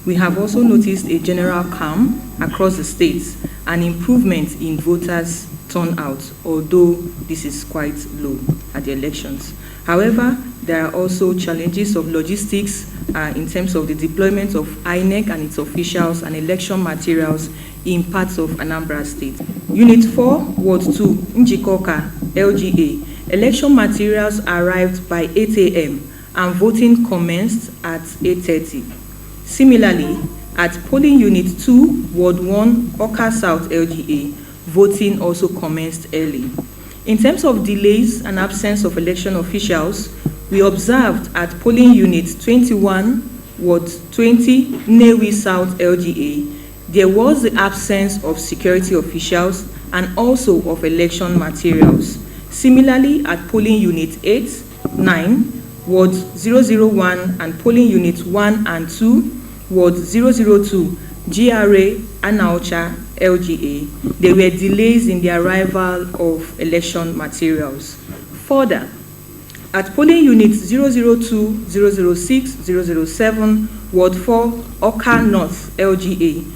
We have also noticed a general calm across the states and improvement in voters' turnout, although this is quite low at the elections. However, there are also challenges of logistics in terms of the deployment of INEC and its officials and election materials in parts of Anambra State. Unit 4, Ward 2, Njikoka, LGA. Election materials arrived by 8 a.m. and voting commenced at 8:30. Similarly, at polling unit 2, Ward 1, Oka South, LGA, voting also commenced early. In terms of delays and absence of election officials, we observed at polling unit 21, Ward 20, Newi South, LGA, there was the absence of security officials and also of election materials. Similarly, at polling unit 8, 9, Ward 001 and polling unit 1 and 2, Ward 002, GRA, Anaucha, LGA, there were delays in the arrival of election materials. Further, at polling units 002, 006, 007, Ward 4, Oka North, LGA,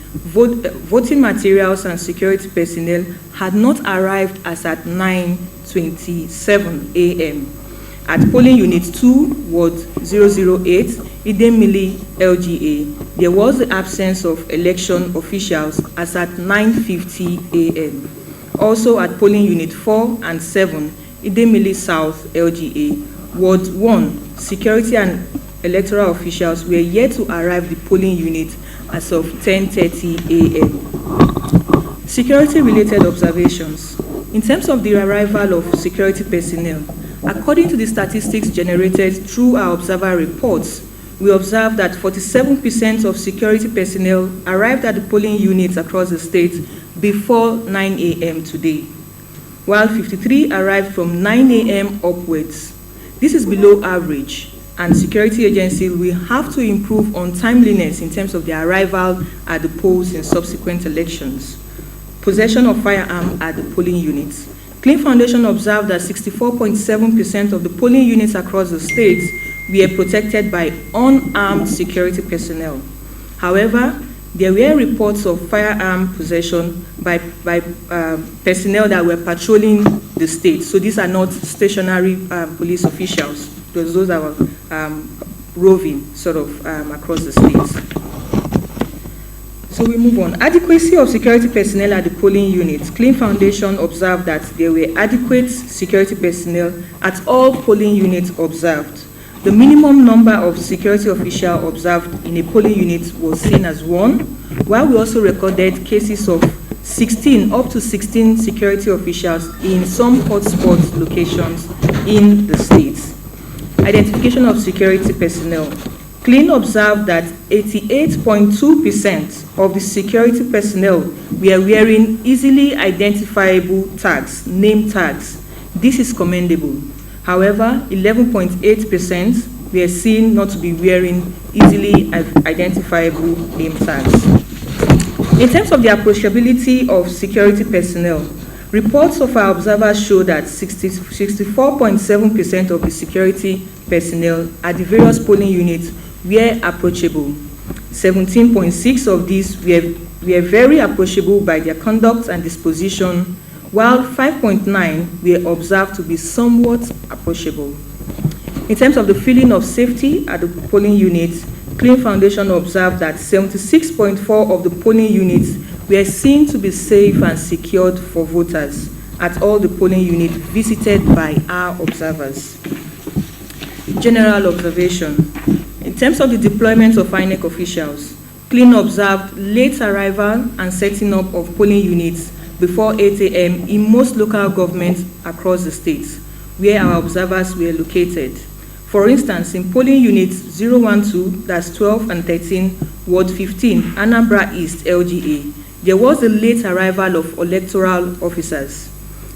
voting materials and security personnel had not arrived as at 9:27 a.m. At polling unit 2, Ward 008, Idemili, LGA, there was the absence of election officials as at 9:50 a.m. Also at polling unit 4 and 7, Idemili South, LGA, Ward 1, security and electoral officials were yet to arrive the polling unit as of 10:30 a.m. Security-related observations. In terms of the arrival of security personnel, according to the statistics generated through our observer reports, we observed that 47% of security personnel arrived at the polling units across the state before 9 a.m. today, while 53 arrived from 9 a.m. upwards. This is below average, and security agencies will have to improve on timeliness in terms of their arrival at the polls in subsequent elections. Possession of firearm at the polling units. CLEEN Foundation observed that 64.7% of the polling units across the state were protected by unarmed security personnel. However, there were reports of firearm possession by personnel that were patrolling the state. So these are not stationary police officials, because those are roving sort of across the states. So we move on. Adequacy of security personnel at the polling units. CLEEN Foundation observed that there were adequate security personnel at all polling units observed. The minimum number of security officials observed in a polling unit was seen as 1, while we also recorded cases of 16 up to 16 security officials in some hotspot locations in the states. Identification of security personnel. CLEEN observed that 88.2% of the security personnel were wearing easily identifiable tags, name tags. This is commendable. However, 11.8% were seen not to be wearing easily identifiable name tags. In terms of the approachability of security personnel, reports of our observers show that 64.7% of the security personnel at the various polling units were approachable. 17.6% of these were very approachable by their conduct and disposition, while 5.9% were observed to be somewhat approachable. In terms of the feeling of safety at the polling units, CLEEN Foundation observed that 76.4% of the polling units were seen to be safe and secured for voters at all the polling units visited by our observers. General observation. In terms of the deployment of INEC officials, CLEEN observed late arrival and setting up of polling units before 8 a.m. in most local governments across the states, where our observers were located. For instance, in polling units 012, that's 12 and 13, Ward 15, Anambra East, LGA, there was a late arrival of electoral officers.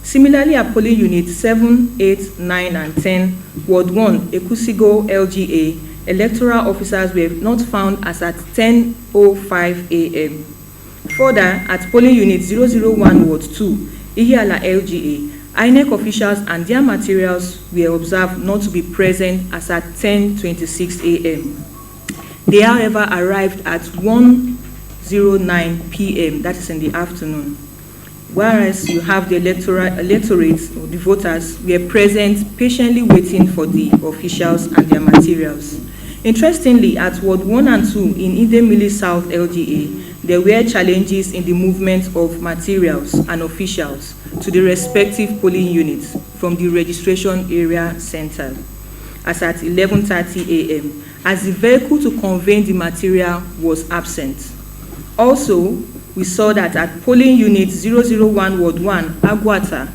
Similarly, at polling units 7, 8, 9, and 10, Ward 1, Ekusigo, LGA, electoral officers were not found as at 10:05 a.m. Further, at polling unit 001, Ward 2, Ihiala, LGA, INEC officials and their materials were observed not to be present as at 10:26 a.m. They, however, arrived at 1:09 p.m., that is in the afternoon. Whereas you have the electorate, or the voters, were present patiently waiting for the officials and their materials. Interestingly, at Ward 1 and 2 in Idemili South LGA, there were challenges in the movement of materials and officials to the respective polling units from the registration area center, as at 11:30 a.m., as the vehicle to convey the material was absent. Also, we saw that at polling unit 001 Ward 1, Aguata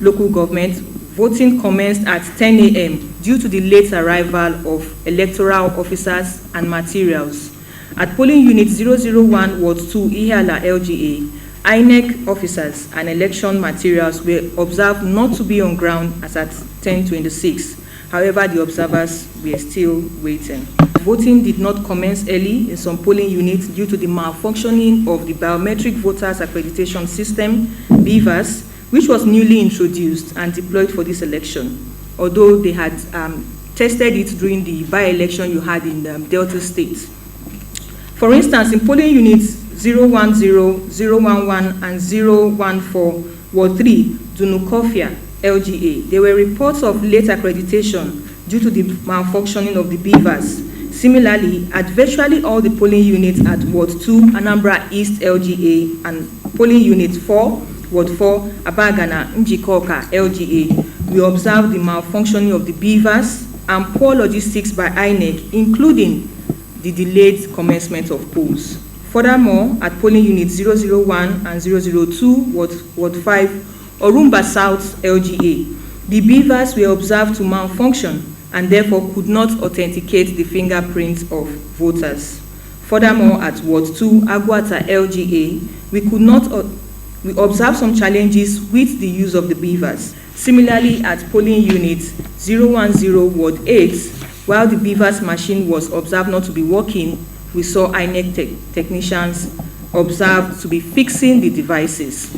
local government, voting commenced at 10 a.m. due to the late arrival of electoral officers and materials. At polling unit 001 Ward 2, Ihiala LGA, INEC officers and election materials were observed not to be on ground as at 10:26. However, the observers were still waiting. Voting did not commence early in some polling units due to the malfunctioning of the biometric voters accreditation system, BVAS, which was newly introduced and deployed for this election, although they had tested it during the by-election you had in Delta State. For instance, in polling units 010, 011, and 014, Ward 3, Dunukofia, LGA, there were reports of late accreditation due to the malfunctioning of the BVAS. Similarly, at virtually all the polling units at Ward 2, Anambra East LGA, and polling unit 4, Ward 4, Abagana, Njikoka LGA, we observed the malfunctioning of the BVAS and poor logistics by INEC, including the delayed commencement of polls. Furthermore, at polling units 001 and 002, Ward 5, Orumba South LGA, the BVAS were observed to malfunction and therefore could not authenticate the fingerprints of voters. Furthermore, at Ward 2, Aguata LGA, we observed some challenges with the use of the BVAS. Similarly, at polling unit 010, Ward 8, while the BVAS machine was observed not to be working, we saw INEC technicians observed to be fixing the devices.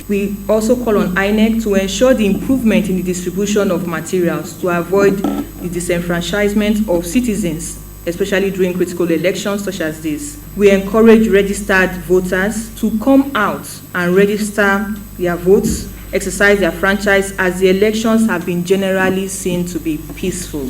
We also call on INEC to ensure the improvement in the distribution of materials to avoid the disenfranchisement of citizens, especially during critical elections such as this. We encourage registered voters to come out and register their votes, exercise their franchise, as the elections have been generally seen to be peaceful.